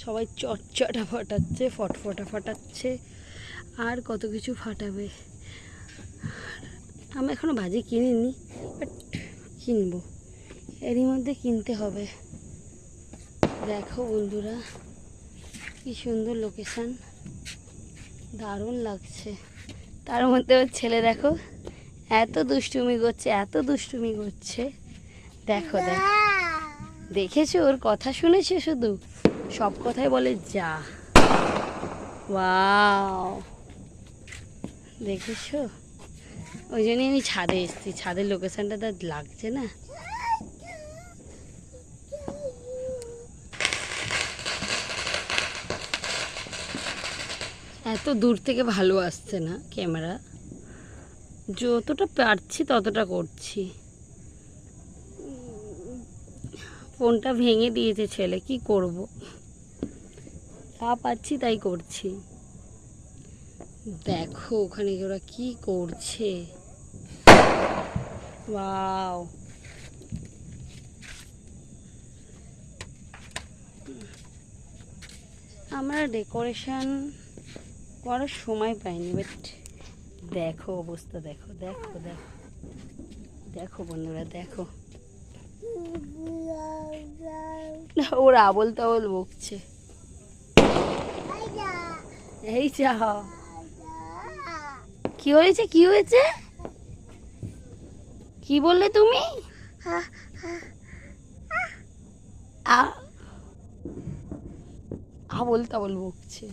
সবাই চটচটা ফাটাচ্ছে, ফটফটা ফাটাচ্ছে, আর কত কিছু ফাটাবে। আমি এখনও বাজি কিনিনি, বাট কিনবো, এরই মধ্যে কিনতে হবে। দেখো বন্ধুরা কি সুন্দর লোকেশান, দারুণ লাগছে। তার মধ্যে ওর ছেলে দেখো এত দুষ্টুমি করছে, এত দুষ্টুমি করছে। দেখো দেখো, দেখেছো ওর কথা শুনেছো? শুধু সব কথাই বলে যা। ওয়াও, দেখেছো? ওই জন্যই আমি ছাদে এসেছি, ছাদের লোকেশানটা তার লাগছে না। এত দূর থেকে ভালো আসছে না ক্যামেরা, যতটা পারছি ততটা করছি। ফোনটা ভেঙে দিয়েছে ছেলে, কি করব, যা পাচ্ছি তাই করছি। দেখো ওখানে ওরা কি করছে, ওয়াও। আমরা ডেকোরেশন করার সময় পাইনি, বাট দেখো অবস্থা, দেখো দেখো দেখো দেখো বন্ধুরা, দেখো ওরা আবল তাবল বকছে। এই যা, কি হয়েছে, কি হয়েছে, কি বললে তুমি? আবল তাবল বকছে।